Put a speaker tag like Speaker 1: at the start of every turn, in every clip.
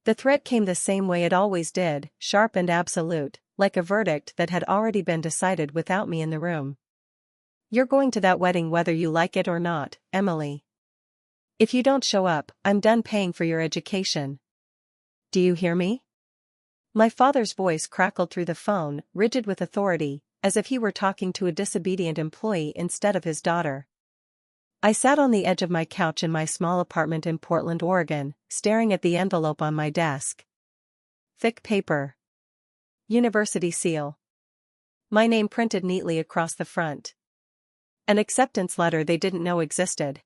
Speaker 1: The threat came the same way it always did, sharp and absolute, like a verdict that had already been decided without me in the room. "You're going to that wedding whether you like it or not, Emily. If you don't show up, I'm done paying for your education. Do you hear me?" My father's voice crackled through the phone, rigid with authority, as if he were talking to a disobedient employee instead of his daughter. I sat on the edge of my couch in my small apartment in Portland, Oregon, staring at the envelope on my desk. Thick paper. University seal. My name printed neatly across the front. An acceptance letter they didn't know existed.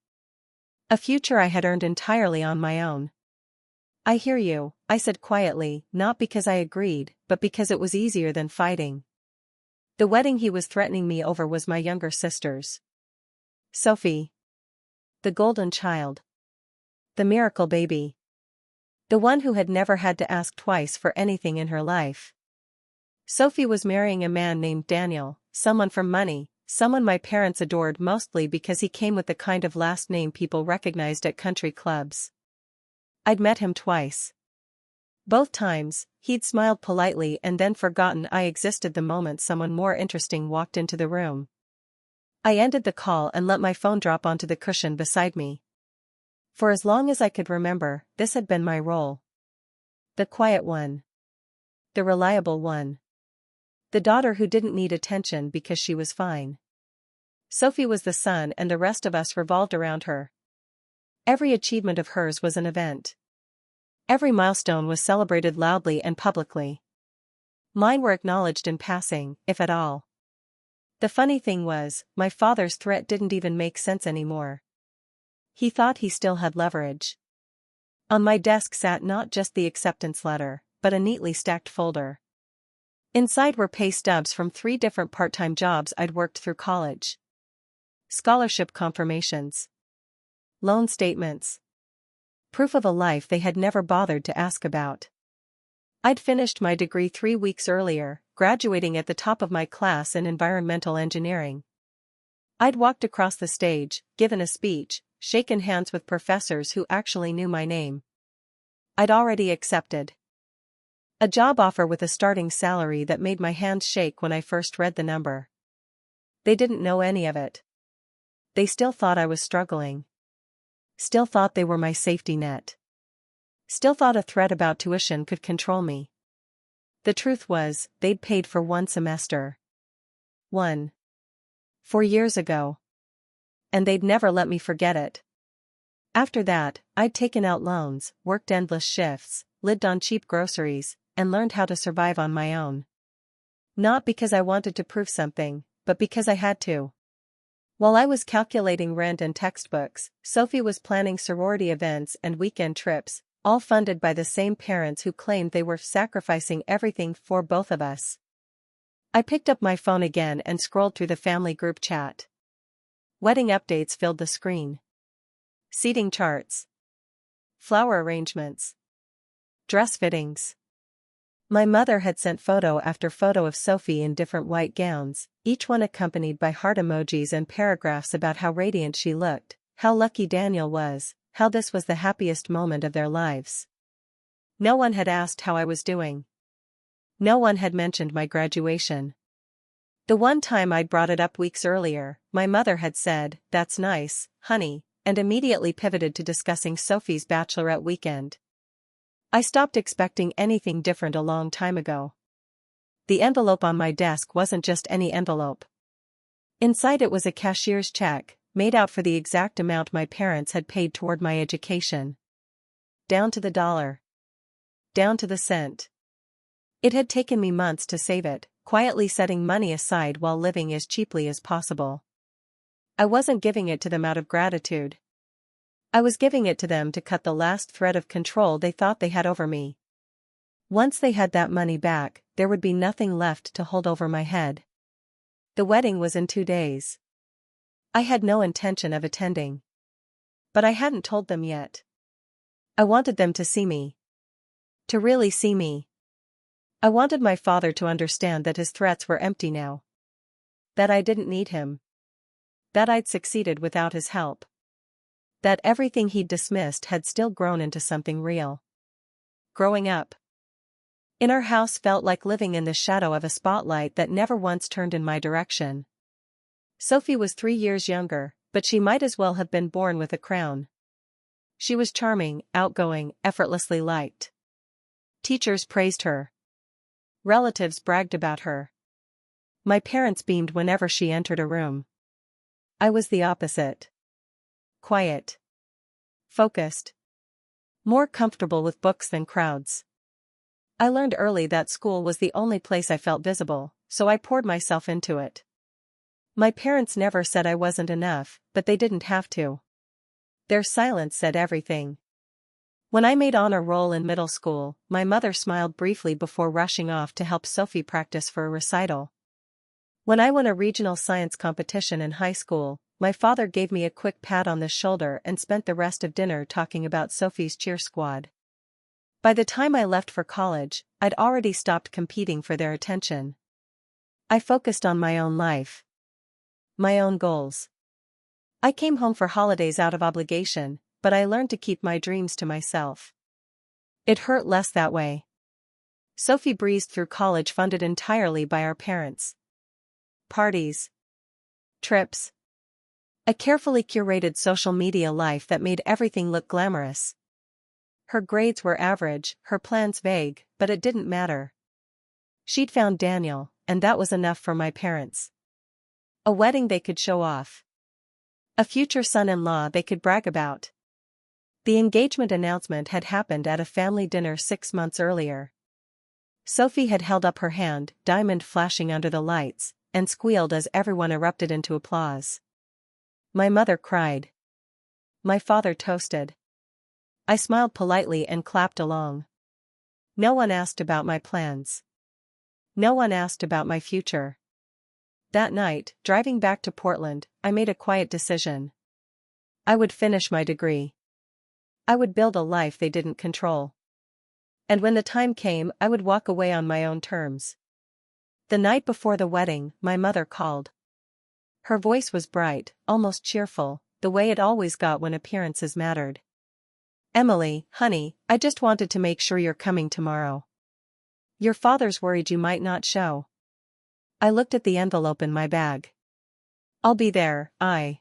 Speaker 1: A future I had earned entirely on my own. "I hear you," I said quietly, not because I agreed, but because it was easier than fighting. The wedding he was threatening me over was my younger sister's. Sophie. The golden child. The miracle baby. The one who had never had to ask twice for anything in her life. Sophie was marrying a man named Daniel, someone from money, someone my parents adored mostly because he came with the kind of last name people recognized at country clubs. I'd met him twice. Both times, he'd smiled politely and then forgotten I existed the moment someone more interesting walked into the room. I ended the call and let my phone drop onto the cushion beside me. For as long as I could remember, this had been my role. The quiet one. The reliable one. The daughter who didn't need attention because she was fine. Sophie was the sun and the rest of us revolved around her. Every achievement of hers was an event. Every milestone was celebrated loudly and publicly. Mine were acknowledged in passing, if at all. The funny thing was, my father's threat didn't even make sense anymore. He thought he still had leverage. On my desk sat not just the acceptance letter, but a neatly stacked folder. Inside were pay stubs from 3 different part-time jobs I'd worked through college. Scholarship confirmations. Loan statements. Proof of a life they had never bothered to ask about. I'd finished my degree 3 weeks earlier, graduating at the top of my class in environmental engineering. I'd walked across the stage, given a speech, shaken hands with professors who actually knew my name. I'd already accepted a job offer with a starting salary that made my hands shake when I first read the number. They didn't know any of it. They still thought I was struggling. Still thought they were my safety net. Still thought a threat about tuition could control me. The truth was, they'd paid for 1 semester. 4 years ago. And they'd never let me forget it. After that, I'd taken out loans, worked endless shifts, lived on cheap groceries, and learned how to survive on my own. Not because I wanted to prove something, but because I had to. While I was calculating rent and textbooks, Sophie was planning sorority events and weekend trips, all funded by the same parents who claimed they were sacrificing everything for both of us. I picked up my phone again and scrolled through the family group chat. Wedding updates filled the screen. Seating charts. Flower arrangements. Dress fittings. My mother had sent photo after photo of Sophie in different white gowns, each one accompanied by heart emojis and paragraphs about how radiant she looked, how lucky Daniel was, how this was the happiest moment of their lives. No one had asked how I was doing. No one had mentioned my graduation. The one time I'd brought it up weeks earlier, my mother had said, "That's nice, honey," and immediately pivoted to discussing Sophie's bachelorette weekend. I stopped expecting anything different a long time ago. The envelope on my desk wasn't just any envelope. Inside it was a cashier's check, made out for the exact amount my parents had paid toward my education. Down to the dollar. Down to the cent. It had taken me months to save it, quietly setting money aside while living as cheaply as possible. I wasn't giving it to them out of gratitude. I was giving it to them to cut the last thread of control they thought they had over me. Once they had that money back, there would be nothing left to hold over my head. The wedding was in 2 days. I had no intention of attending. But I hadn't told them yet. I wanted them to see me. To really see me. I wanted my father to understand that his threats were empty now. That I didn't need him. That I'd succeeded without his help. That everything he'd dismissed had still grown into something real. Growing up in our house felt like living in the shadow of a spotlight that never once turned in my direction. Sophie was 3 years younger, but she might as well have been born with a crown. She was charming, outgoing, effortlessly liked. Teachers praised her. Relatives bragged about her. My parents beamed whenever she entered a room. I was the opposite. Quiet. Focused. More comfortable with books than crowds. I learned early that school was the only place I felt visible, so I poured myself into it. My parents never said I wasn't enough, but they didn't have to. Their silence said everything. When I made honor roll in middle school, my mother smiled briefly before rushing off to help Sophie practice for a recital. When I won a regional science competition in high school, my father gave me a quick pat on the shoulder and spent the rest of dinner talking about Sophie's cheer squad. By the time I left for college, I'd already stopped competing for their attention. I focused on my own life. My own goals. I came home for holidays out of obligation, but I learned to keep my dreams to myself. It hurt less that way. Sophie breezed through college funded entirely by our parents. Parties. Trips. A carefully curated social media life that made everything look glamorous. Her grades were average, her plans vague, but it didn't matter. She'd found Daniel, and that was enough for my parents. A wedding they could show off. A future son-in-law they could brag about. The engagement announcement had happened at a family dinner 6 months earlier. Sophie had held up her hand, diamond flashing under the lights, and squealed as everyone erupted into applause. My mother cried. My father toasted. I smiled politely and clapped along. No one asked about my plans. No one asked about my future. That night, driving back to Portland, I made a quiet decision. I would finish my degree. I would build a life they didn't control. And when the time came, I would walk away on my own terms. The night before the wedding, my mother called. Her voice was bright, almost cheerful, the way it always got when appearances mattered. Emily, honey, I just wanted to make sure you're coming tomorrow. Your father's worried you might not show. I looked at the envelope in my bag. I'll be there, I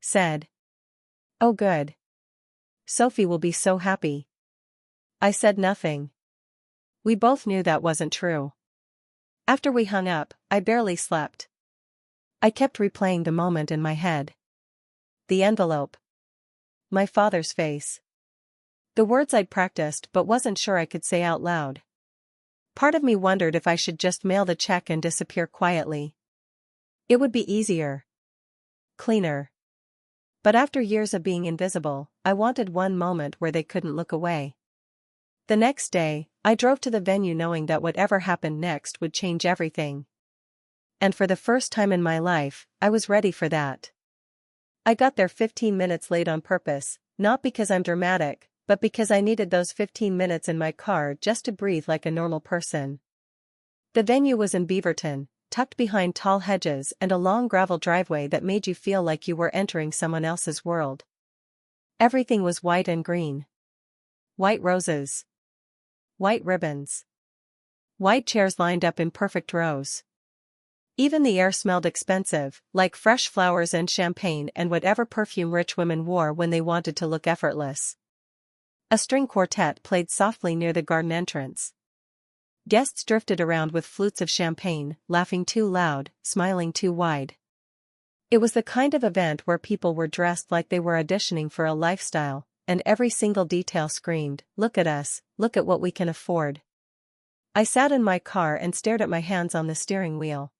Speaker 1: said. Oh good. Sophie will be so happy. I said nothing. We both knew that wasn't true. After we hung up, I barely slept. I kept replaying the moment in my head. The envelope. My father's face. The words I'd practiced but wasn't sure I could say out loud. Part of me wondered if I should just mail the check and disappear quietly. It would be easier. Cleaner. But after years of being invisible, I wanted one moment where they couldn't look away. The next day, I drove to the venue knowing that whatever happened next would change everything. And for the first time in my life, I was ready for that. I got there 15 minutes late on purpose, not because I'm dramatic, but because I needed those 15 minutes in my car just to breathe like a normal person. The venue was in Beaverton, tucked behind tall hedges and a long gravel driveway that made you feel like you were entering someone else's world. Everything was white and green. White roses. White ribbons. White chairs lined up in perfect rows. Even the air smelled expensive, like fresh flowers and champagne and whatever perfume rich women wore when they wanted to look effortless. A string quartet played softly near the garden entrance. Guests drifted around with flutes of champagne, laughing too loud, smiling too wide. It was the kind of event where people were dressed like they were auditioning for a lifestyle, and every single detail screamed, "Look at us, look at what we can afford." I sat in my car and stared at my hands on the steering wheel.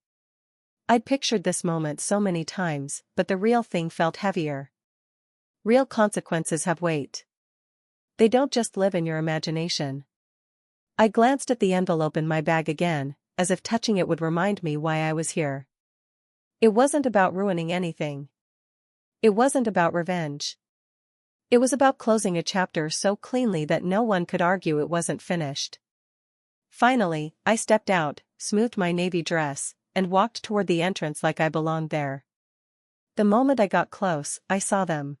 Speaker 1: I'd pictured this moment so many times, but the real thing felt heavier. Real consequences have weight. They don't just live in your imagination. I glanced at the envelope in my bag again, as if touching it would remind me why I was here. It wasn't about ruining anything. It wasn't about revenge. It was about closing a chapter so cleanly that no one could argue it wasn't finished. Finally, I stepped out, smoothed my navy dress, and walked toward the entrance like I belonged there. The moment I got close, I saw them.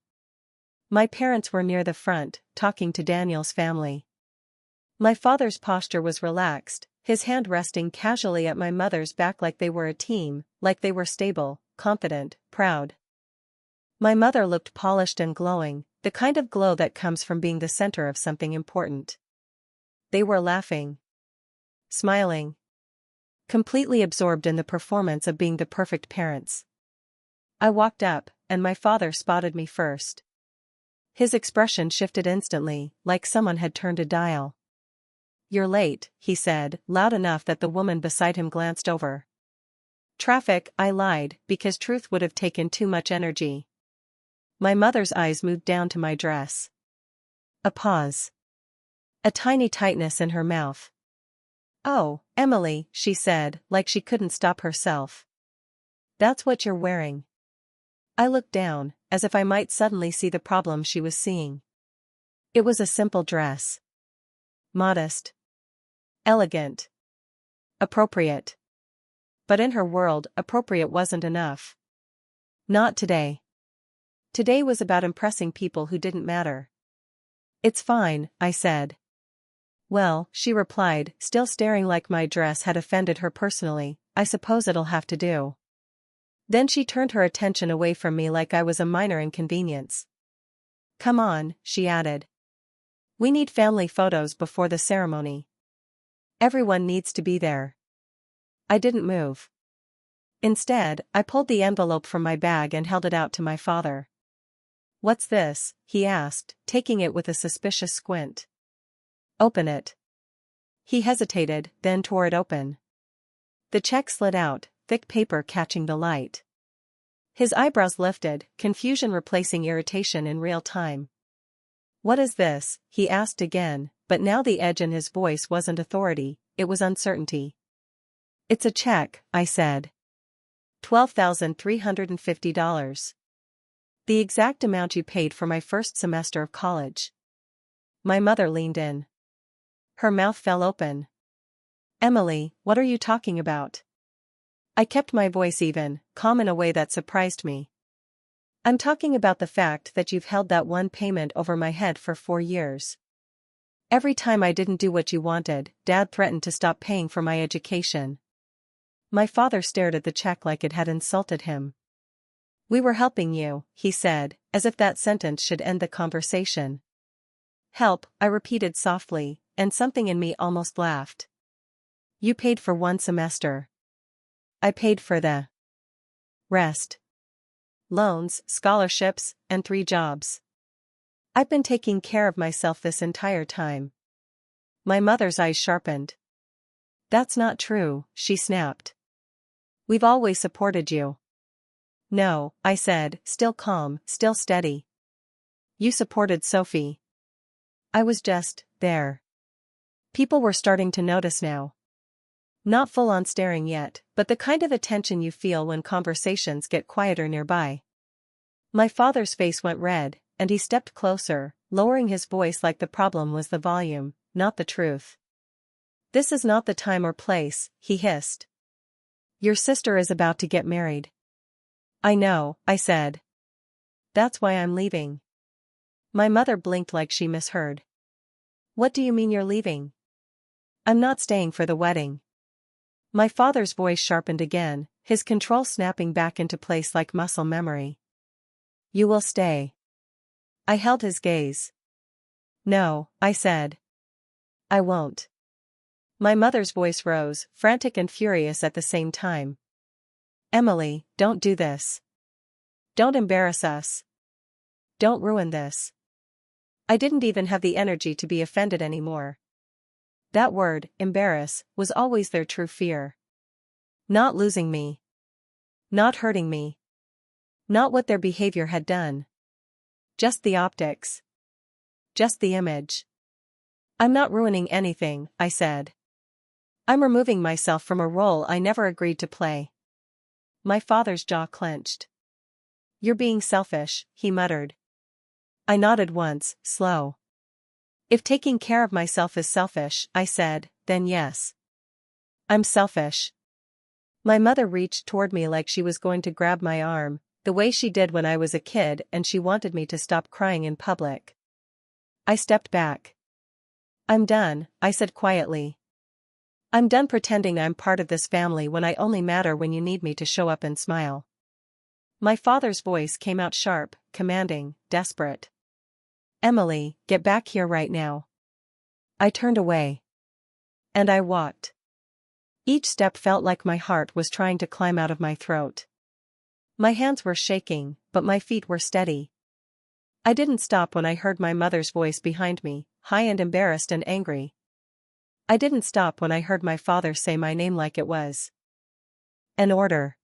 Speaker 1: My parents were near the front, talking to Daniel's family. My father's posture was relaxed, his hand resting casually at my mother's back like they were a team, like they were stable, confident, proud. My mother looked polished and glowing, the kind of glow that comes from being the center of something important. They were laughing. Smiling. Completely absorbed in the performance of being the perfect parents. I walked up, and my father spotted me first. His expression shifted instantly, like someone had turned a dial. "You're late," he said, loud enough that the woman beside him glanced over. "Traffic," I lied, because truth would have taken too much energy. My mother's eyes moved down to my dress. A pause. A tiny tightness in her mouth. "Oh, Emily," she said, like she couldn't stop herself. "That's what you're wearing." I looked down, as if I might suddenly see the problem she was seeing. It was a simple dress. Modest. Elegant. Appropriate. But in her world, appropriate wasn't enough. Not today. Today was about impressing people who didn't matter. "It's fine," I said. "Well," she replied, still staring like my dress had offended her personally, "I suppose it'll have to do." Then she turned her attention away from me like I was a minor inconvenience. "Come on," she added. "We need family photos before the ceremony. Everyone needs to be there." I didn't move. Instead, I pulled the envelope from my bag and held it out to my father. "What's this?" he asked, taking it with a suspicious squint. "Open it." He hesitated, then tore it open. The check slid out, thick paper catching the light. His eyebrows lifted, confusion replacing irritation in real time. "What is this?" he asked again, but now the edge in his voice wasn't authority, it was uncertainty. "It's a check," I said. $12,350. The exact amount you paid for my first semester of college." My mother leaned in. Her mouth fell open. "Emily, what are you talking about?" I kept my voice even, calm in a way that surprised me. "I'm talking about the fact that you've held that one payment over my head for 4 years. Every time I didn't do what you wanted, Dad threatened to stop paying for my education." My father stared at the check like it had insulted him. "We were helping you," he said, as if that sentence should end the conversation. "Help," I repeated softly, and something in me almost laughed. "You paid for 1 semester. I paid for the rest. Loans, scholarships, and 3 jobs. I've been taking care of myself this entire time." My mother's eyes sharpened. "That's not true," she snapped. "We've always supported you." "No," I said, still calm, still steady. "You supported Sophie. I was just there." People were starting to notice now. Not full-on staring yet, but the kind of attention you feel when conversations get quieter nearby. My father's face went red, and he stepped closer, lowering his voice like the problem was the volume, not the truth. "This is not the time or place," he hissed. "Your sister is about to get married." "I know," I said. "That's why I'm leaving." My mother blinked like she misheard. "What do you mean you're leaving?" "I'm not staying for the wedding." My father's voice sharpened again, his control snapping back into place like muscle memory. "You will stay." I held his gaze. "No," I said. "I won't." My mother's voice rose, frantic and furious at the same time. "Emily, don't do this. Don't embarrass us. Don't ruin this." I didn't even have the energy to be offended anymore. That word, embarrass, was always their true fear. Not losing me. Not hurting me. Not what their behavior had done. Just the optics. Just the image. "I'm not ruining anything," I said. "I'm removing myself from a role I never agreed to play." My father's jaw clenched. "You're being selfish," he muttered. I nodded once, slow. "If taking care of myself is selfish," I said, "then yes. I'm selfish." My mother reached toward me like she was going to grab my arm, the way she did when I was a kid and she wanted me to stop crying in public. I stepped back. I'm done, I said quietly. I'm done pretending I'm part of this family when I only matter when you need me to show up and smile. My father's voice came out sharp, commanding, desperate. Emily, get back here right now. I turned away. And I walked. Each step felt like my heart was trying to climb out of my throat. My hands were shaking, but my feet were steady. I didn't stop when I heard my mother's voice behind me, high and embarrassed and angry. I didn't stop when I heard my father say my name like it was an order.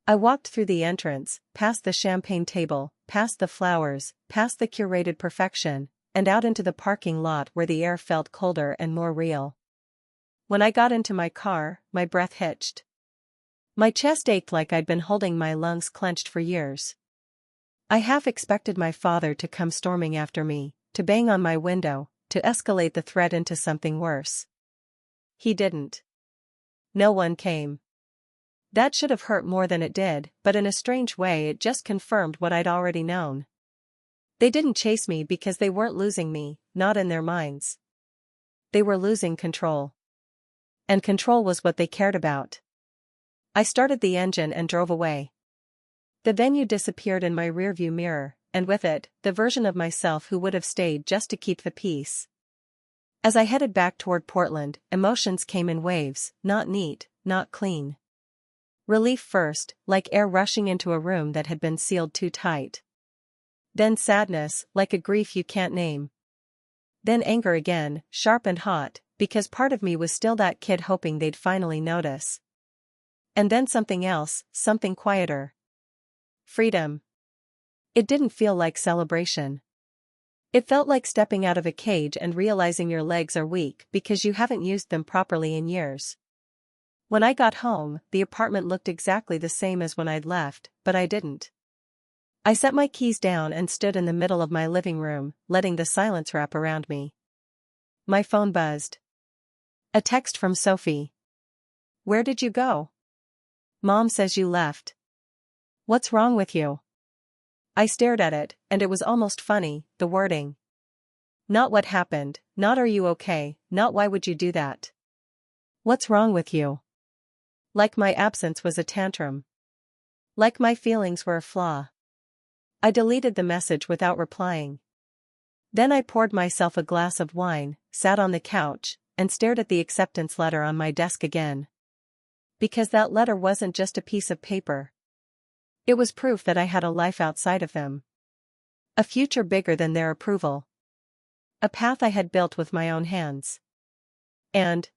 Speaker 1: I walked through the entrance, past the champagne table, past the flowers, past the curated perfection, and out into the parking lot where the air felt colder and more real. When I got into my car, my breath hitched. My chest ached like I'd been holding my lungs clenched for years. I half expected my father to come storming after me, to bang on my window, to escalate the threat into something worse. He didn't. No one came. That should have hurt more than it did, but in a strange way it just confirmed what I'd already known. They didn't chase me because they weren't losing me, not in their minds. They were losing control. And control was what they cared about. I started the engine and drove away. The venue disappeared in my rearview mirror, and with it, the version of myself who would have stayed just to keep the peace. As I headed back toward Portland, emotions came in waves, not neat, not clean. Relief first, like air rushing into a room that had been sealed too tight. Then sadness, like a grief you can't name. Then anger again, sharp and hot, because part of me was still that kid hoping they'd finally notice. And then something else, something quieter. Freedom. It didn't feel like celebration. It felt like stepping out of a cage and realizing your legs are weak because you haven't used them properly in years. When I got home, the apartment looked exactly the same as when I'd left, but I didn't. I set my keys down and stood in the middle of my living room, letting the silence wrap around me. My phone buzzed. A text from Sophie. Where did you go? Mom says you left. What's wrong with you? I stared at it, and it was almost funny, the wording. Not what happened, not are you okay, not why would you do that. What's wrong with you? Like my absence was a tantrum. Like my feelings were a flaw. I deleted the message without replying. Then I poured myself a glass of wine, sat on the couch, and stared at the acceptance letter on my desk again. Because that letter wasn't just a piece of paper. It was proof that I had a life outside of them. A future bigger than their approval. A path I had built with my own hands. And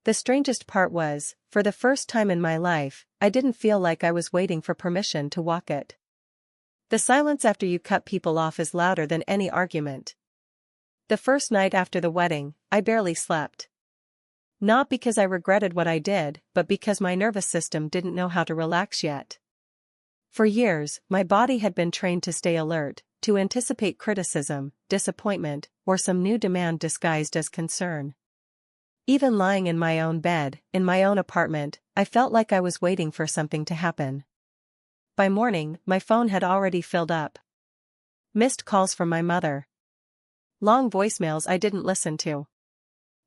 Speaker 1: the strangest part was, for the first time in my life, I didn't feel like I was waiting for permission to walk it. The silence after you cut people off is louder than any argument. The first night after the wedding, I barely slept. Not because I regretted what I did, but because my nervous system didn't know how to relax yet. For years, my body had been trained to stay alert, to anticipate criticism, disappointment, or some new demand disguised as concern. Even lying in my own bed, in my own apartment, I felt like I was waiting for something to happen. By morning, my phone had already filled up. Missed calls from my mother. Long voicemails I didn't listen to.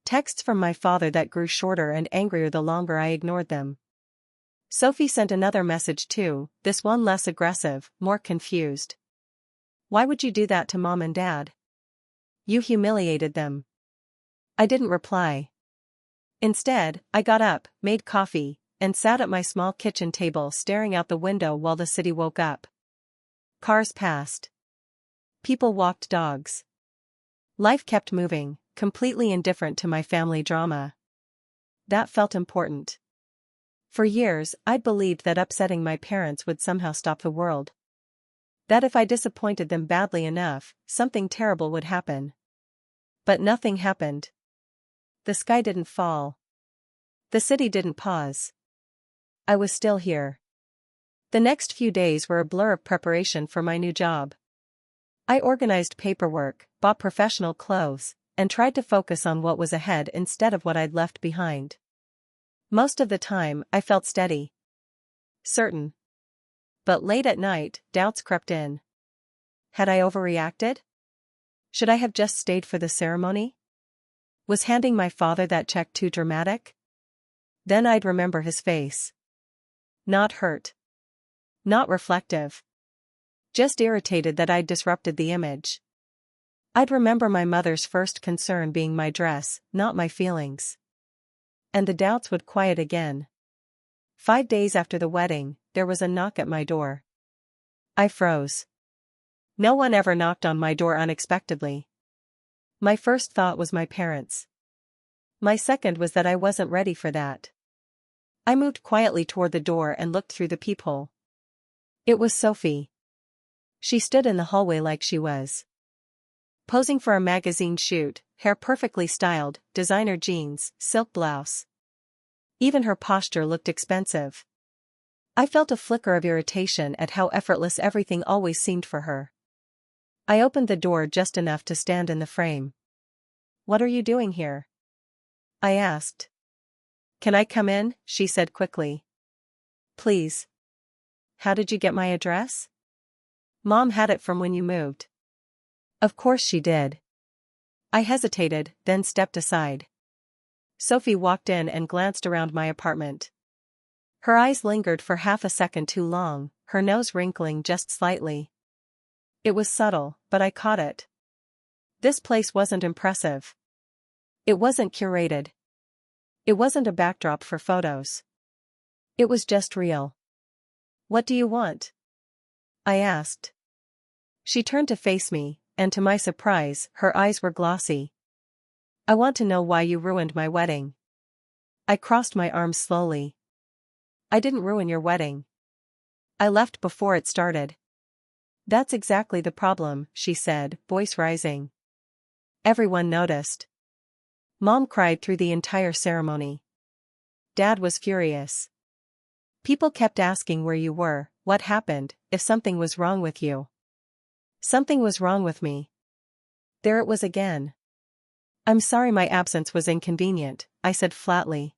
Speaker 1: Texts from my father that grew shorter and angrier the longer I ignored them. Sophie sent another message too, this one less aggressive, more confused. Why would you do that to Mom and Dad? You humiliated them. I didn't reply. Instead, I got up, made coffee, and sat at my small kitchen table staring out the window while the city woke up. Cars passed. People walked dogs. Life kept moving, completely indifferent to my family drama. That felt important. For years, I'd believed that upsetting my parents would somehow stop the world. That if I disappointed them badly enough, something terrible would happen. But nothing happened. The sky didn't fall. The city didn't pause. I was still here. The next few days were a blur of preparation for my new job. I organized paperwork, bought professional clothes, and tried to focus on what was ahead instead of what I'd left behind. Most of the time, I felt steady. Certain. But late at night, doubts crept in. Had I overreacted? Should I have just stayed for the ceremony? Was handing my father that check too dramatic? Then I'd remember his face. Not hurt. Not reflective. Just irritated that I'd disrupted the image. I'd remember my mother's first concern being my dress, not my feelings. And the doubts would quiet again. 5 days after the wedding, there was a knock at my door. I froze. No one ever knocked on my door unexpectedly. My first thought was my parents. My second was that I wasn't ready for that. I moved quietly toward the door and looked through the peephole. It was Sophie. She stood in the hallway like she was posing for a magazine shoot, hair perfectly styled, designer jeans, silk blouse. Even her posture looked expensive. I felt a flicker of irritation at how effortless everything always seemed for her. I opened the door just enough to stand in the frame. "What are you doing here?" I asked. "Can I come in?" she said quickly. "Please." "How did you get my address?" "Mom had it from when you moved." "Of course she did." I hesitated, then stepped aside. Sophie walked in and glanced around my apartment. Her eyes lingered for half a second too long, her nose wrinkling just slightly. It was subtle, but I caught it. This place wasn't impressive. It wasn't curated. It wasn't a backdrop for photos. It was just real. "What do you want?" I asked. She turned to face me, and to my surprise, her eyes were glossy. "I want to know why you ruined my wedding." I crossed my arms slowly. "I didn't ruin your wedding. I left before it started." "That's exactly the problem," she said, voice rising. Everyone noticed. Mom cried through the entire ceremony. Dad was furious. People kept asking where you were, what happened, if something was wrong with you. Something was wrong with me. There it was again. "I'm sorry my absence was inconvenient," I said flatly.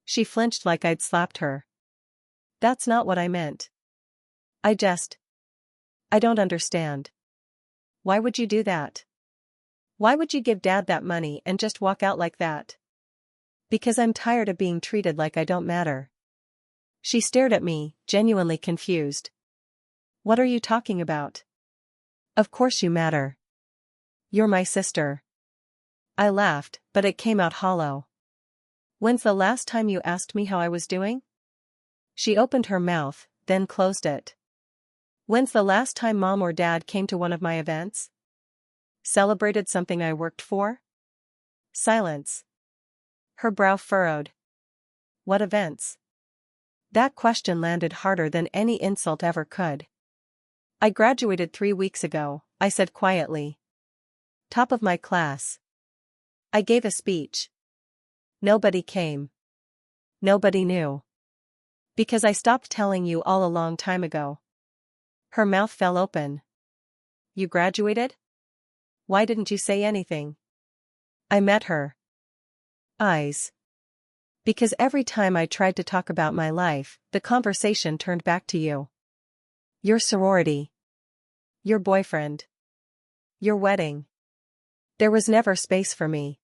Speaker 1: She flinched like I'd slapped her. "That's not what I meant. I don't understand. Why would you do that? Why would you give Dad that money and just walk out like that?" "Because I'm tired of being treated like I don't matter." She stared at me, genuinely confused. "What are you talking about? Of course you matter. You're my sister." I laughed, but it came out hollow. "When's the last time you asked me how I was doing?" She opened her mouth, then closed it. "When's the last time Mom or Dad came to one of my events? Celebrated something I worked for?" Silence. Her brow furrowed. "What events?" That question landed harder than any insult ever could. "I graduated 3 weeks ago," I said quietly. "Top of my class. I gave a speech. Nobody came. Nobody knew. Because I stopped telling you all a long time ago." Her mouth fell open. "You graduated? Why didn't you say anything?" I met her eyes. "Because every time I tried to talk about my life, the conversation turned back to you. Your sorority. Your boyfriend. Your wedding. There was never space for me."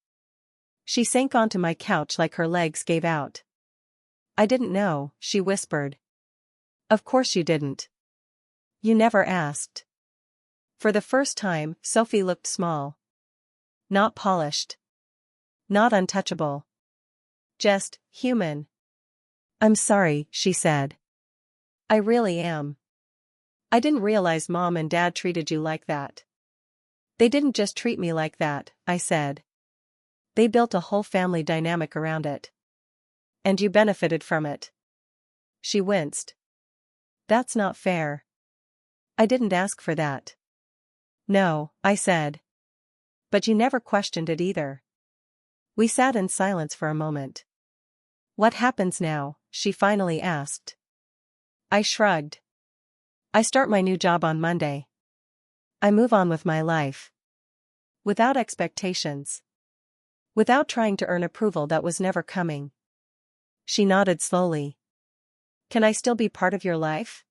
Speaker 1: She sank onto my couch like her legs gave out. "I didn't know," she whispered. "Of course you didn't. You never asked." For the first time, Sophie looked small. Not polished. Not untouchable. Just human. "I'm sorry," she said. "I really am. I didn't realize Mom and Dad treated you like that." "They didn't just treat me like that," I said. "They built a whole family dynamic around it. And you benefited from it." She winced. "That's not fair. I didn't ask for that." "No," I said. "But you never questioned it either." We sat in silence for a moment. "What happens now?" she finally asked. I shrugged. "I start my new job on Monday. I move on with my life. Without expectations. Without trying to earn approval that was never coming." She nodded slowly. "Can I still be part of your life?"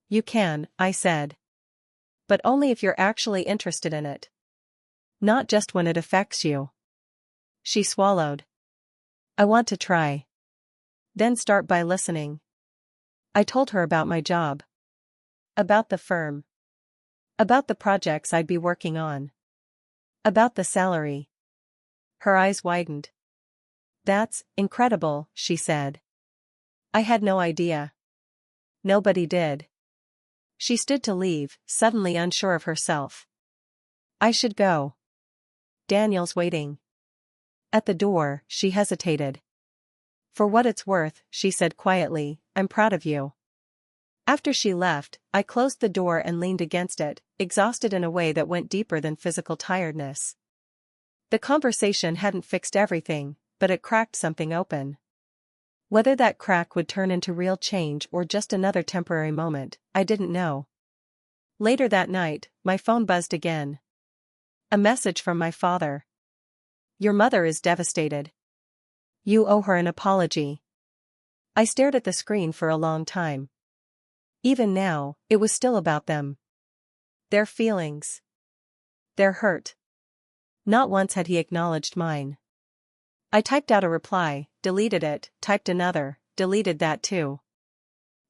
Speaker 1: "You can," I said. "But only if you're actually interested in it. Not just when it affects you." She swallowed. I want to try. Then start by listening. I told her about my job. About the firm. About the projects I'd be working on. About the salary. Her eyes widened. That's incredible, she said. I had no idea. Nobody did. She stood to leave, suddenly unsure of herself. I should go. Daniel's waiting. At the door, she hesitated. For what it's worth, she said quietly, I'm proud of you. After she left, I closed the door and leaned against it, exhausted in a way that went deeper than physical tiredness. The conversation hadn't fixed everything, but it cracked something open. Whether that crack would turn into real change or just another temporary moment, I didn't know. Later that night, my phone buzzed again. A message from my father. Your mother is devastated. You owe her an apology. I stared at the screen for a long time. Even now, it was still about them. Their feelings. Their hurt. Not once had he acknowledged mine. I typed out a reply, deleted it, typed another, deleted that too.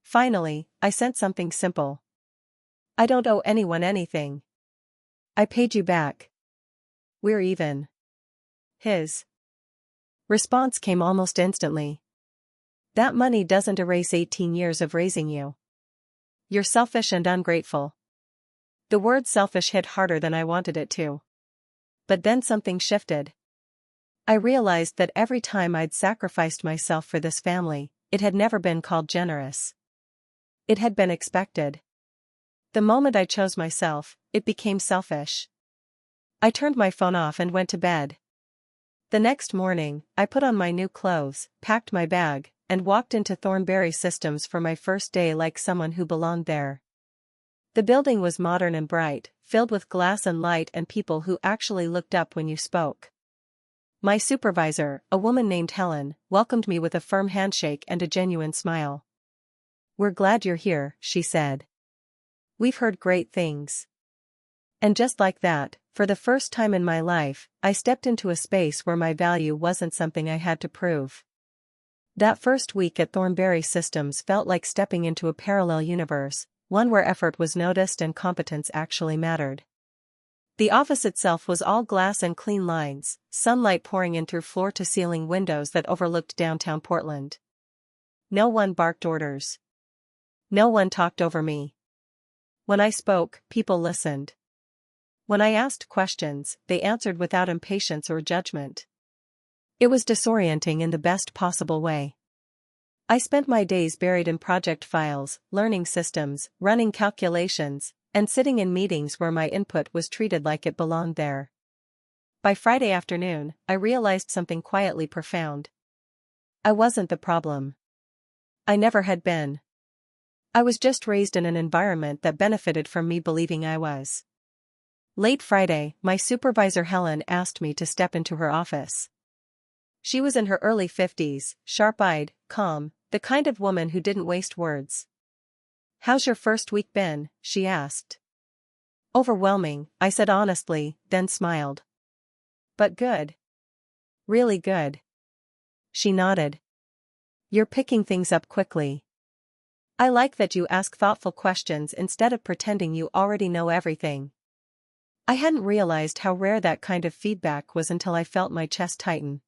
Speaker 1: Finally, I sent something simple. I don't owe anyone anything. I paid you back. We're even. His response came almost instantly. That money doesn't erase 18 years of raising you. You're selfish and ungrateful. The word selfish hit harder than I wanted it to. But then something shifted. I realized that every time I'd sacrificed myself for this family, it had never been called generous. It had been expected. The moment I chose myself, it became selfish. I turned my phone off and went to bed. The next morning, I put on my new clothes, packed my bag, and walked into Thornberry Systems for my first day like someone who belonged there. The building was modern and bright, filled with glass and light and people who actually looked up when you spoke. My supervisor, a woman named Helen, welcomed me with a firm handshake and a genuine smile. We're glad you're here, she said. We've heard great things. And just like that, for the first time in my life, I stepped into a space where my value wasn't something I had to prove. That first week at Thornberry Systems felt like stepping into a parallel universe, one where effort was noticed and competence actually mattered. The office itself was all glass and clean lines, sunlight pouring in through floor-to-ceiling windows that overlooked downtown Portland. No one barked orders. No one talked over me. When I spoke, people listened. When I asked questions, they answered without impatience or judgment. It was disorienting in the best possible way. I spent my days buried in project files, learning systems, running calculations, and sitting in meetings where my input was treated like it belonged there. By Friday afternoon, I realized something quietly profound. I wasn't the problem. I never had been. I was just raised in an environment that benefited from me believing I was. Late Friday, my supervisor Helen asked me to step into her office. She was in her early 50s, sharp-eyed, calm, the kind of woman who didn't waste words. How's your first week been? She asked. Overwhelming, I said honestly, then smiled. But good. Really good. She nodded. You're picking things up quickly. I like that you ask thoughtful questions instead of pretending you already know everything. I hadn't realized how rare that kind of feedback was until I felt my chest tighten.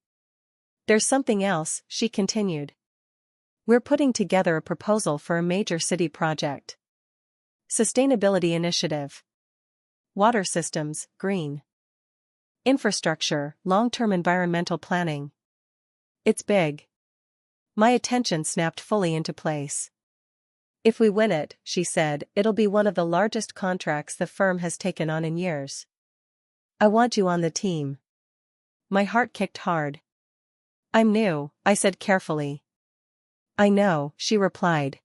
Speaker 1: There's something else, she continued. We're putting together a proposal for a major city project. Sustainability initiative. Water systems, green. Infrastructure, long-term environmental planning. It's big. My attention snapped fully into place. If we win it, she said, it'll be one of the largest contracts the firm has taken on in years. I want you on the team. My heart kicked hard. I'm new, I said carefully. I know, she replied.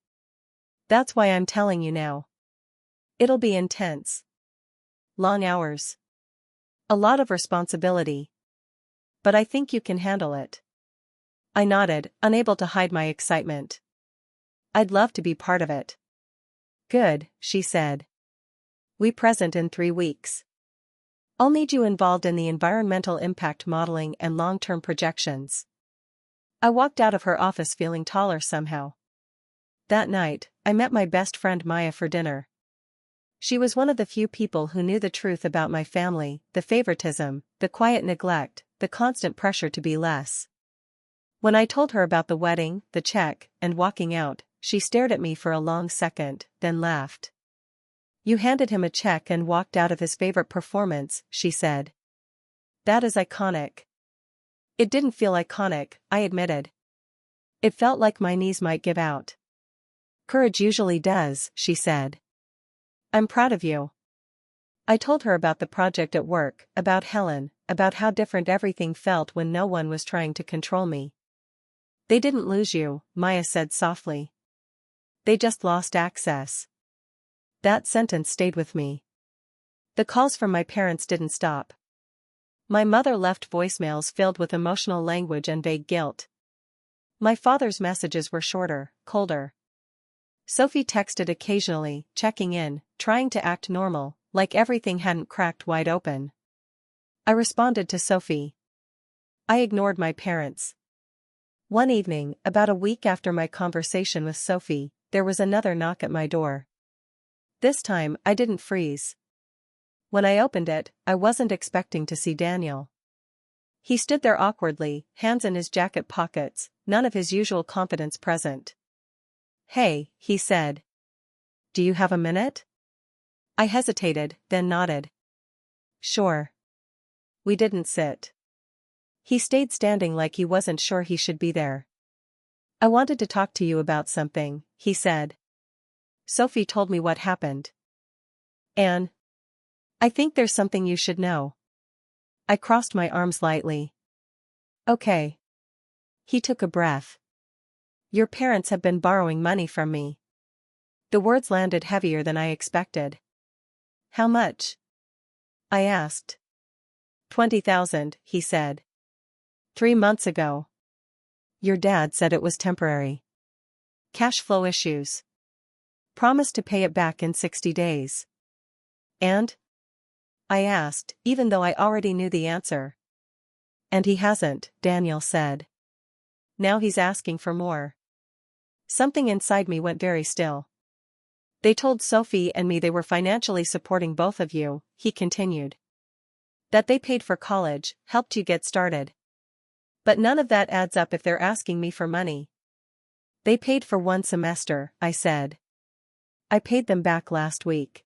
Speaker 1: That's why I'm telling you now. It'll be intense. Long hours. A lot of responsibility. But I think you can handle it. I nodded, unable to hide my excitement. I'd love to be part of it. Good, she said. We present in 3 weeks. I'll need you involved in the environmental impact modeling and long-term projections. I walked out of her office feeling taller somehow. That night, I met my best friend Maya for dinner. She was one of the few people who knew the truth about my family, the favoritism, the quiet neglect, the constant pressure to be less. When I told her about the wedding, the check, and walking out, she stared at me for a long second, then laughed. "You handed him a check and walked out of his favorite performance," she said. "That is iconic." It didn't feel iconic, I admitted. It felt like my knees might give out. "Courage usually does," she said. "I'm proud of you." I told her about the project at work, about Helen, about how different everything felt when no one was trying to control me. "They didn't lose you," Maya said softly. "They just lost access." That sentence stayed with me. The calls from my parents didn't stop. My mother left voicemails filled with emotional language and vague guilt. My father's messages were shorter, colder. Sophie texted occasionally, checking in, trying to act normal, like everything hadn't cracked wide open. I responded to Sophie. I ignored my parents. One evening, about a week after my conversation with Sophie, there was another knock at my door. This time, I didn't freeze. When I opened it, I wasn't expecting to see Daniel. He stood there awkwardly, hands in his jacket pockets, none of his usual confidence present. "Hey," he said. "Do you have a minute?" I hesitated, then nodded. "Sure." We didn't sit. He stayed standing like he wasn't sure he should be there. "I wanted to talk to you about something," he said. "Sophie told me what happened. And I think there's something you should know." I crossed my arms lightly. "Okay." He took a breath. "Your parents have been borrowing money from me." The words landed heavier than I expected. "How much?" I asked. 20,000, he said. 3 months ago. Your dad said it was temporary. Cash flow issues. Promised to pay it back in 60 days. And? I asked, even though I already knew the answer. And he hasn't, Daniel said. Now he's asking for more. Something inside me went very still. They told Sophie and me they were financially supporting both of you, he continued. That they paid for college, helped you get started. But none of that adds up if they're asking me for money. They paid for 1 semester, I said. I paid them back last week.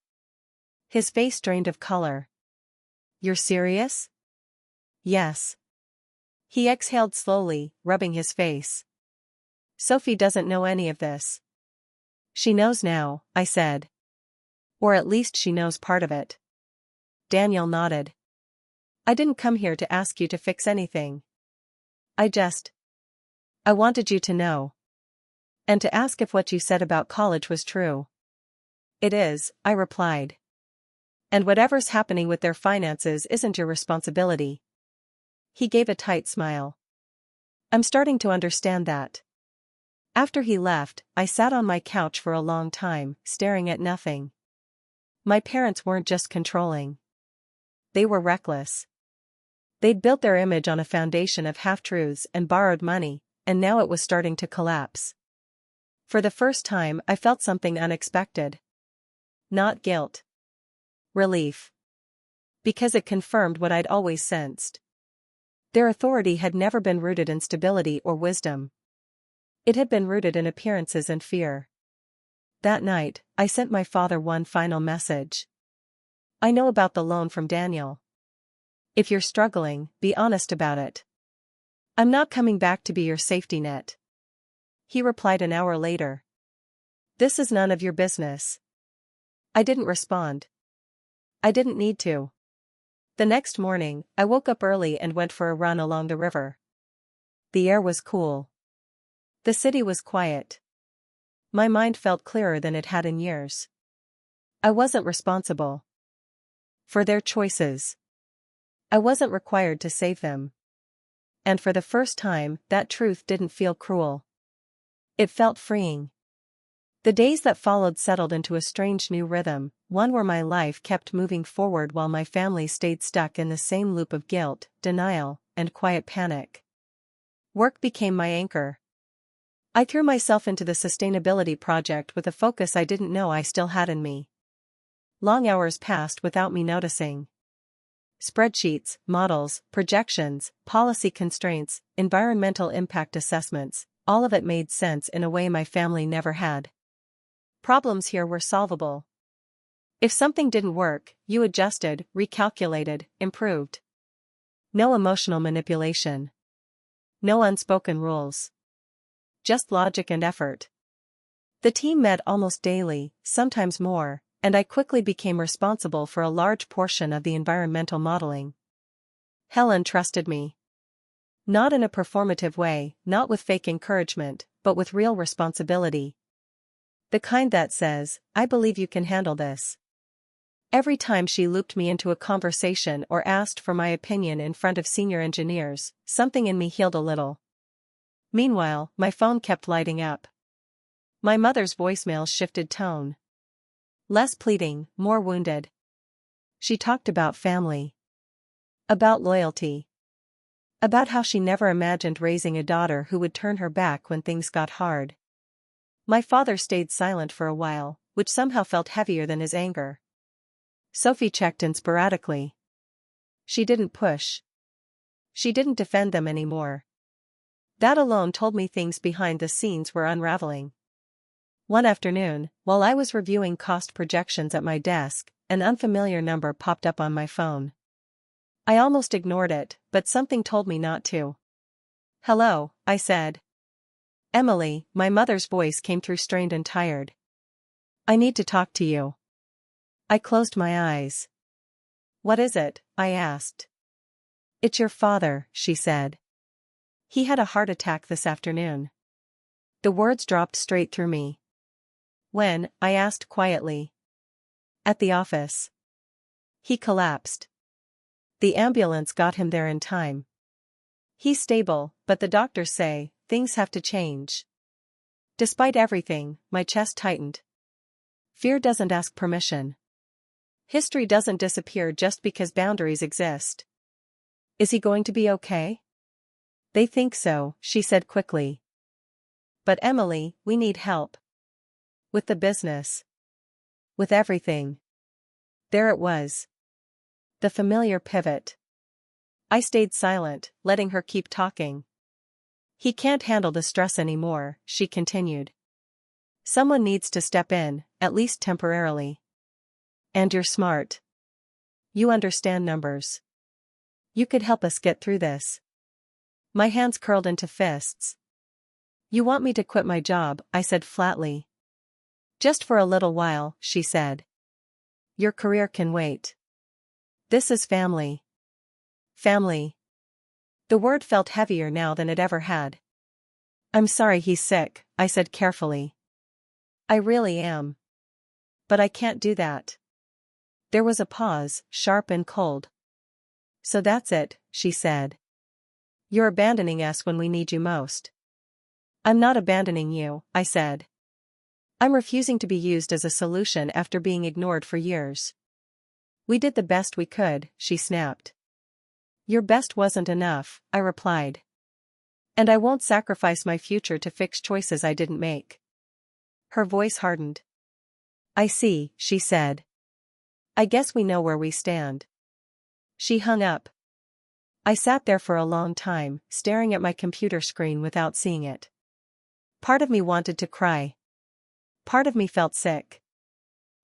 Speaker 1: His face drained of color. You're serious? Yes. He exhaled slowly, rubbing his face. Sophie doesn't know any of this. She knows now, I said. Or at least she knows part of it. Daniel nodded. I didn't come here to ask you to fix anything. I wanted you to know. And to ask if what you said about college was true. It is, I replied. And whatever's happening with their finances isn't your responsibility. He gave a tight smile. I'm starting to understand that. After he left, I sat on my couch for a long time, staring at nothing. My parents weren't just controlling. They were reckless. They'd built their image on a foundation of half-truths and borrowed money, and now it was starting to collapse. For the first time, I felt something unexpected. Not guilt. Relief. Because it confirmed what I'd always sensed. Their authority had never been rooted in stability or wisdom. It had been rooted in appearances and fear. That night, I sent my father one final message. I know about the loan from Daniel. If you're struggling, be honest about it. I'm not coming back to be your safety net. He replied an hour later. This is none of your business. I didn't respond. I didn't need to. The next morning, I woke up early and went for a run along the river. The air was cool. The city was quiet. My mind felt clearer than it had in years. I wasn't responsible for their choices. I wasn't required to save them. And for the first time, that truth didn't feel cruel. It felt freeing. The days that followed settled into a strange new rhythm, one where my life kept moving forward while my family stayed stuck in the same loop of guilt, denial, and quiet panic. Work became my anchor. I threw myself into the sustainability project with a focus I didn't know I still had in me. Long hours passed without me noticing. Spreadsheets, models, projections, policy constraints, environmental impact assessments, all of it made sense in a way my family never had. Problems here were solvable. If something didn't work, you adjusted, recalculated, improved. No emotional manipulation. No unspoken rules. Just logic and effort. The team met almost daily, sometimes more, and I quickly became responsible for a large portion of the environmental modeling. Helen trusted me. Not in a performative way, not with fake encouragement, but with real responsibility. The kind that says, "I believe you can handle this." Every time she looped me into a conversation or asked for my opinion in front of senior engineers, something in me healed a little. Meanwhile, my phone kept lighting up. My mother's voicemail shifted tone. Less pleading, more wounded. She talked about family. About loyalty. About how she never imagined raising a daughter who would turn her back when things got hard. My father stayed silent for a while, which somehow felt heavier than his anger. Sophie checked in sporadically. She didn't push. She didn't defend them anymore. That alone told me things behind the scenes were unraveling. One afternoon, while I was reviewing cost projections at my desk, an unfamiliar number popped up on my phone. I almost ignored it, but something told me not to. "Hello," I said. "Emily," my mother's voice came through strained and tired. "I need to talk to you." I closed my eyes. "What is it?" I asked. "It's your father," she said. "He had a heart attack this afternoon." The words dropped straight through me. "When?" I asked quietly. "At the office." "He collapsed. The ambulance got him there in time. He's stable, but the doctors say, things have to change." Despite everything, my chest tightened. Fear doesn't ask permission. History doesn't disappear just because boundaries exist. "Is he going to be okay?" "They think so," she said quickly. "But Emily, we need help. With the business. With everything." There it was. The familiar pivot. I stayed silent, letting her keep talking. "He can't handle the stress anymore," she continued. "Someone needs to step in, at least temporarily. And you're smart. You understand numbers. You could help us get through this." My hands curled into fists. "You want me to quit my job?" I said flatly. "Just for a little while," she said. "Your career can wait. This is family." Family. The word felt heavier now than it ever had. "I'm sorry he's sick," I said carefully. "I really am. But I can't do that." There was a pause, sharp and cold. "So that's it," she said. "You're abandoning us when we need you most." "I'm not abandoning you," I said. "I'm refusing to be used as a solution after being ignored for years." "We did the best we could," she snapped. "Your best wasn't enough," I replied. "And I won't sacrifice my future to fix choices I didn't make." Her voice hardened. "I see," she said. "I guess we know where we stand." She hung up. I sat there for a long time, staring at my computer screen without seeing it. Part of me wanted to cry. Part of me felt sick.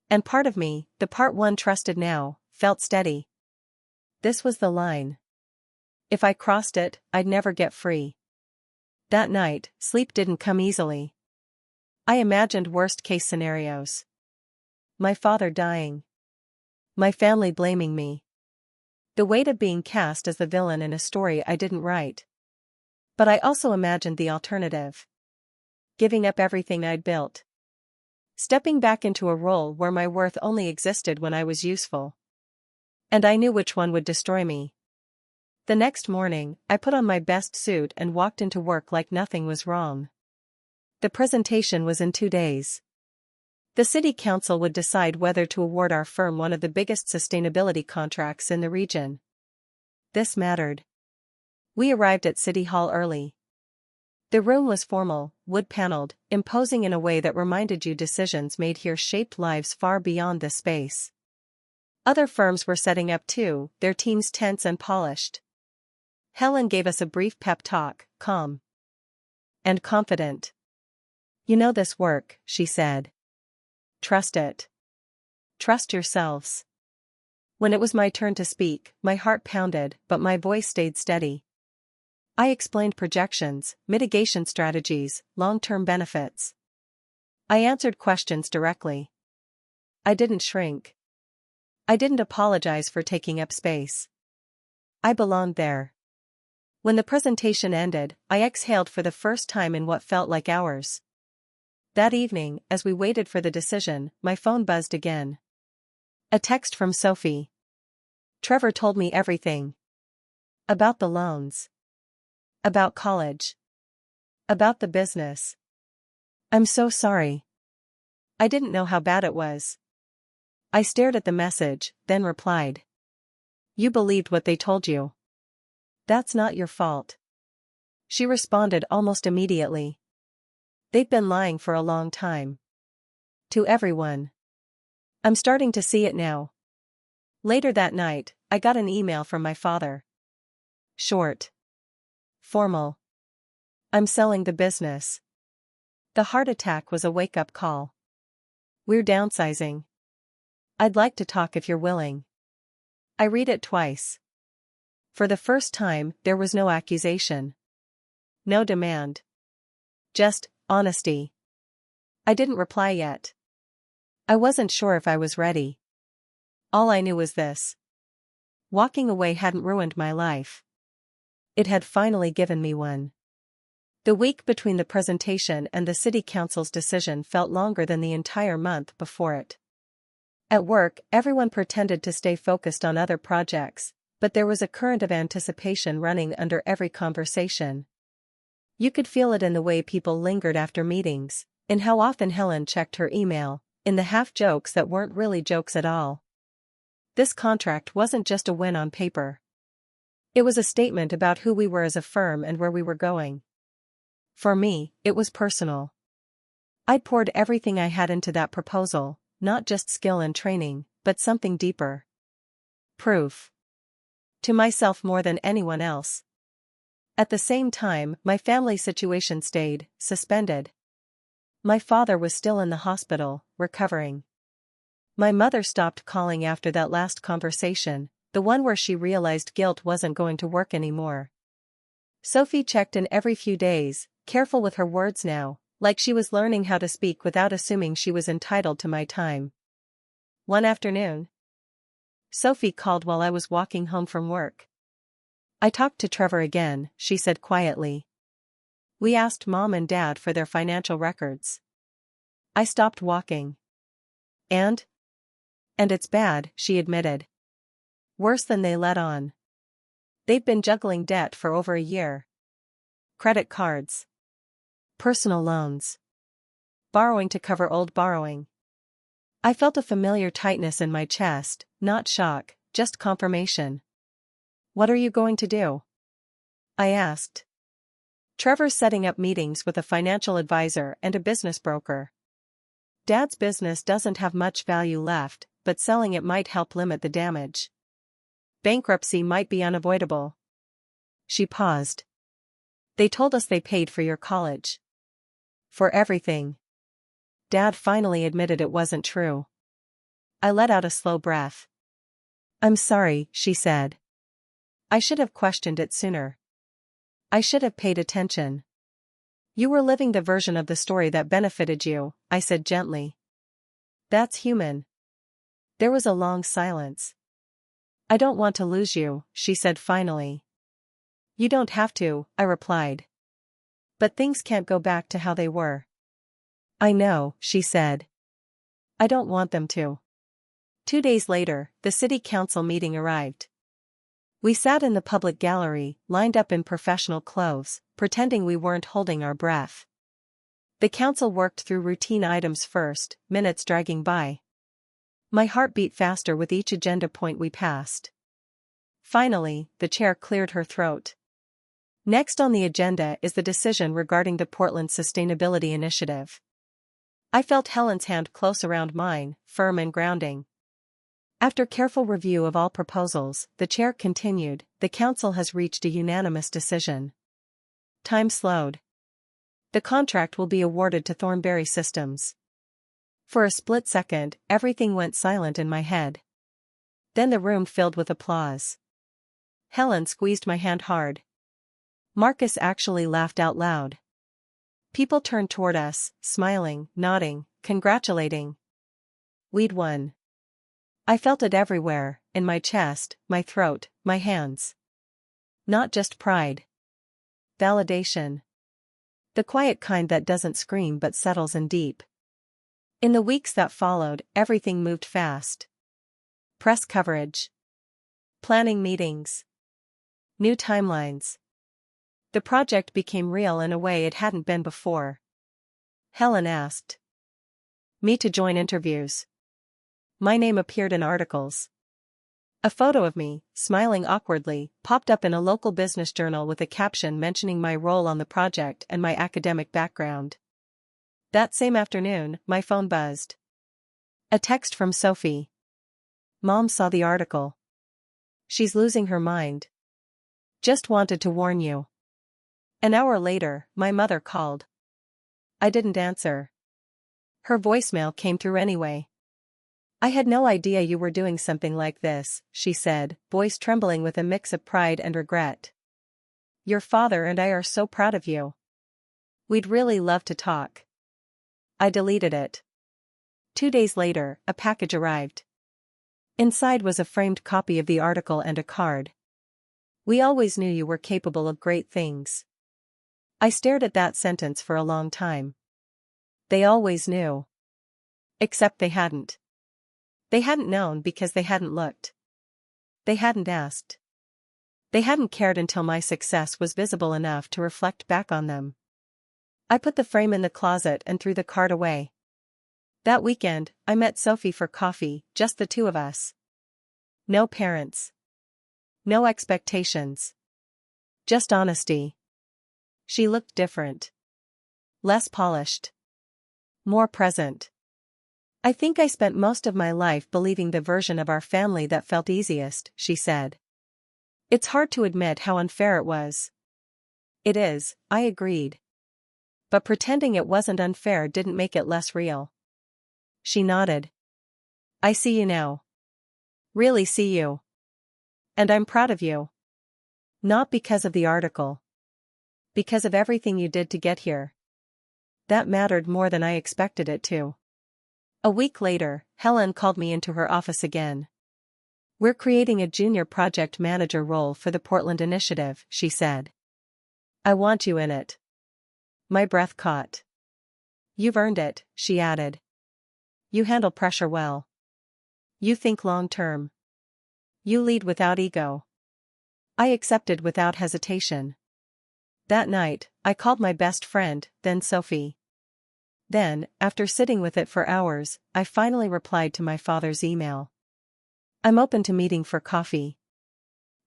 Speaker 1: And part of me, the part one trusted now, felt steady. This was the line. If I crossed it, I'd never get free. That night, sleep didn't come easily. I imagined worst-case scenarios. My father dying. My family blaming me. The weight of being cast as the villain in a story I didn't write. But I also imagined the alternative. Giving up everything I'd built. Stepping back into a role where my worth only existed when I was useful. And I knew which one would destroy me. The next morning, I put on my best suit and walked into work like nothing was wrong. The presentation was in 2 days. The city council would decide whether to award our firm one of the biggest sustainability contracts in the region. This mattered. We arrived at City Hall early. The room was formal, wood-paneled, imposing in a way that reminded you decisions made here shaped lives far beyond this space. Other firms were setting up too, their teams tense and polished. Helen gave us a brief pep talk, calm and confident. "You know this work," she said. "Trust it. Trust yourselves." When it was my turn to speak, my heart pounded, but my voice stayed steady. I explained projections, mitigation strategies, long-term benefits. I answered questions directly. I didn't shrink. I didn't apologize for taking up space. I belonged there. When the presentation ended, I exhaled for the first time in what felt like hours. That evening, as we waited for the decision, my phone buzzed again. A text from Sophie. "Trevor told me everything. About the loans. About college. About the business. I'm so sorry. I didn't know how bad it was." I stared at the message, then replied. "You believed what they told you. That's not your fault." She responded almost immediately. "They've been lying for a long time. To everyone. I'm starting to see it now." Later that night, I got an email from my father. Short. Formal. "I'm selling the business." The heart attack was a wake-up call. "We're downsizing. I'd like to talk if you're willing." I read it twice. For the first time, there was no accusation. No demand. Just honesty. I didn't reply yet. I wasn't sure if I was ready. All I knew was this. Walking away hadn't ruined my life. It had finally given me one. The week between the presentation and the city council's decision felt longer than the entire month before it. At work, everyone pretended to stay focused on other projects, but there was a current of anticipation running under every conversation. You could feel it in the way people lingered after meetings, in how often Helen checked her email, in the half-jokes that weren't really jokes at all. This contract wasn't just a win on paper. It was a statement about who we were as a firm and where we were going. For me, it was personal. I'd poured everything I had into that proposal, not just skill and training, but something deeper. Proof. To myself more than anyone else. At the same time, my family situation stayed suspended. My father was still in the hospital, recovering. My mother stopped calling after that last conversation, the one where she realized guilt wasn't going to work anymore. Sophie checked in every few days, careful with her words now, like she was learning how to speak without assuming she was entitled to my time. One afternoon, Sophie called while I was walking home from work. "I talked to Trevor again," she said quietly. "We asked Mom and Dad for their financial records." I stopped walking. And it's bad," she admitted. "Worse than they let on. They've been juggling debt for over a year. Credit cards. Personal loans. Borrowing to cover old borrowing." I felt a familiar tightness in my chest, not shock, just confirmation. "What are you going to do?" I asked. "Trevor's setting up meetings with a financial advisor and a business broker. Dad's business doesn't have much value left, but selling it might help limit the damage. Bankruptcy might be unavoidable." She paused. "They told us they paid for your college. For everything." Dad finally admitted it wasn't true. I let out a slow breath. "I'm sorry," she said. "I should have questioned it sooner. I should have paid attention." "You were living the version of the story that benefited you," I said gently. "That's human." There was a long silence. "I don't want to lose you," she said finally. "You don't have to," I replied. "But things can't go back to how they were." "I know," she said. "I don't want them to." 2 days later, the city council meeting arrived. We sat in the public gallery, lined up in professional clothes, pretending we weren't holding our breath. The council worked through routine items first, minutes dragging by. My heart beat faster with each agenda point we passed. Finally, the chair cleared her throat. Next on the agenda is the decision regarding the Portland Sustainability Initiative. I felt Helen's hand close around mine, firm and grounding. After careful review of all proposals, the chair continued, the council has reached a unanimous decision. Time slowed. The contract will be awarded to Thornberry Systems. For a split second, everything went silent in my head. Then the room filled with applause. Helen squeezed my hand hard. Marcus actually laughed out loud. People turned toward us, smiling, nodding, congratulating. We'd won. I felt it everywhere, in my chest, my throat, my hands. Not just pride. Validation. The quiet kind that doesn't scream but settles in deep. In the weeks that followed, everything moved fast. Press coverage. Planning meetings. New timelines. The project became real in a way it hadn't been before. Helen asked me to join interviews. My name appeared in articles. A photo of me, smiling awkwardly, popped up in a local business journal with a caption mentioning my role on the project and my academic background. That same afternoon, my phone buzzed. A text from Sophie. Mom saw the article. She's losing her mind. Just wanted to warn you. An hour later, my mother called. I didn't answer. Her voicemail came through anyway. I had no idea you were doing something like this, she said, voice trembling with a mix of pride and regret. Your father and I are so proud of you. We'd really love to talk. I deleted it. 2 days later, a package arrived. Inside was a framed copy of the article and a card. We always knew you were capable of great things. I stared at that sentence for a long time. They always knew. Except they hadn't. They hadn't known because they hadn't looked. They hadn't asked. They hadn't cared until my success was visible enough to reflect back on them. I put the frame in the closet and threw the card away. That weekend, I met Sophie for coffee, just the two of us. No parents. No expectations. Just honesty. She looked different. Less polished. More present. I think I spent most of my life believing the version of our family that felt easiest, she said. It's hard to admit how unfair it was. It is, I agreed. But pretending it wasn't unfair didn't make it less real. She nodded. I see you now. Really see you. And I'm proud of you. Not because of the article. Because of everything you did to get here. That mattered more than I expected it to. A week later, Helen called me into her office again. We're creating a junior project manager role for the Portland Initiative, she said. I want you in it. My breath caught. You've earned it, she added. You handle pressure well. You think long-term. You lead without ego. I accepted without hesitation. That night, I called my best friend, then Sophie. Then, after sitting with it for hours, I finally replied to my father's email. I'm open to meeting for coffee.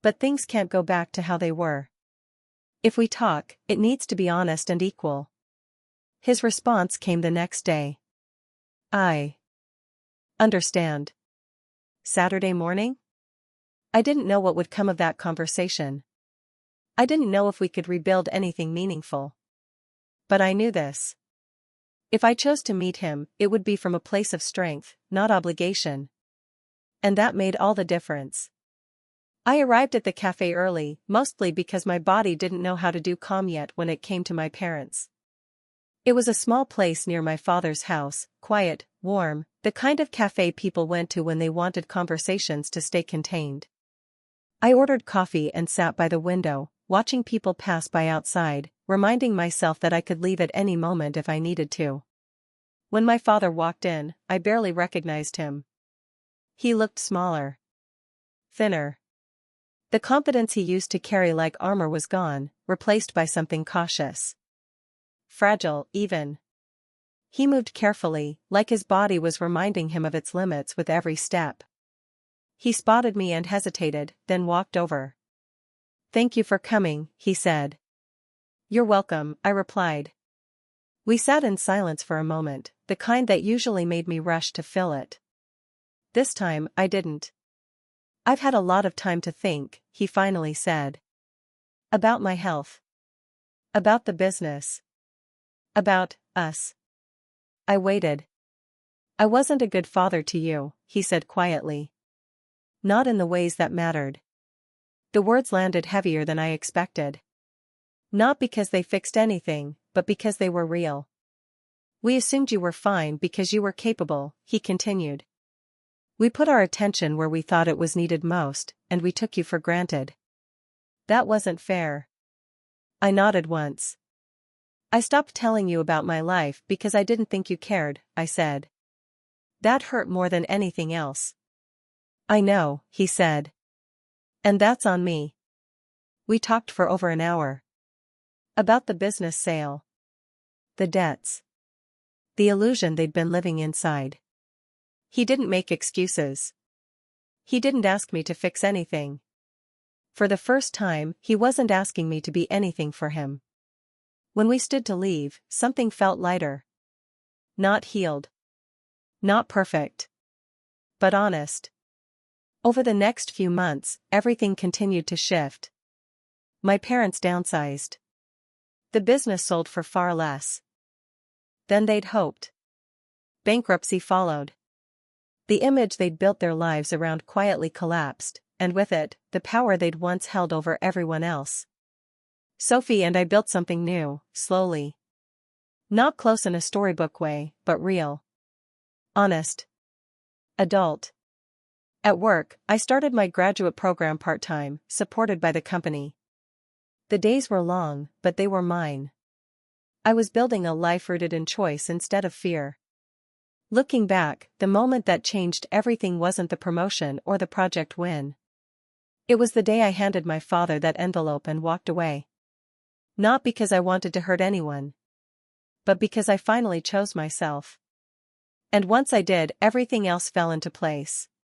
Speaker 1: But things can't go back to how they were. If we talk, it needs to be honest and equal. His response came the next day. I understand. Saturday morning? I didn't know what would come of that conversation. I didn't know if we could rebuild anything meaningful. But I knew this. If I chose to meet him, it would be from a place of strength, not obligation. And that made all the difference. I arrived at the cafe early, mostly because my body didn't know how to do calm yet when it came to my parents. It was a small place near my father's house, quiet, warm, the kind of cafe people went to when they wanted conversations to stay contained. I ordered coffee and sat by the window, watching people pass by outside, reminding myself that I could leave at any moment if I needed to. When my father walked in, I barely recognized him. He looked smaller. Thinner. The confidence he used to carry like armor was gone, replaced by something cautious. Fragile, even. He moved carefully, like his body was reminding him of its limits with every step. He spotted me and hesitated, then walked over. "Thank you for coming," he said. "You're welcome," I replied. We sat in silence for a moment, the kind that usually made me rush to fill it. This time, I didn't. "I've had a lot of time to think," he finally said. "About my health. About the business. About us." I waited. "I wasn't a good father to you," he said quietly. "Not in the ways that mattered." The words landed heavier than I expected. "Not because they fixed anything, but because they were real. We assumed you were fine because you were capable," he continued. "We put our attention where we thought it was needed most, and we took you for granted. That wasn't fair." I nodded once. "I stopped telling you about my life because I didn't think you cared," I said. "That hurt more than anything else." "I know," he said. "And that's on me." We talked for over an hour. About the business sale. The debts. The illusion they'd been living inside. He didn't make excuses. He didn't ask me to fix anything. For the first time, he wasn't asking me to be anything for him. When we stood to leave, something felt lighter. Not healed. Not perfect. But honest. Over the next few months, everything continued to shift. My parents downsized. The business sold for far less than they'd hoped. Bankruptcy followed. The image they'd built their lives around quietly collapsed, and with it, the power they'd once held over everyone else. Sophie and I built something new, slowly. Not close in a storybook way, but real. Honest. Adult. At work, I started my graduate program part-time, supported by the company. The days were long, but they were mine. I was building a life rooted in choice instead of fear. Looking back, the moment that changed everything wasn't the promotion or the project win. It was the day I handed my father that envelope and walked away. Not because I wanted to hurt anyone, but because I finally chose myself. And once I did, everything else fell into place.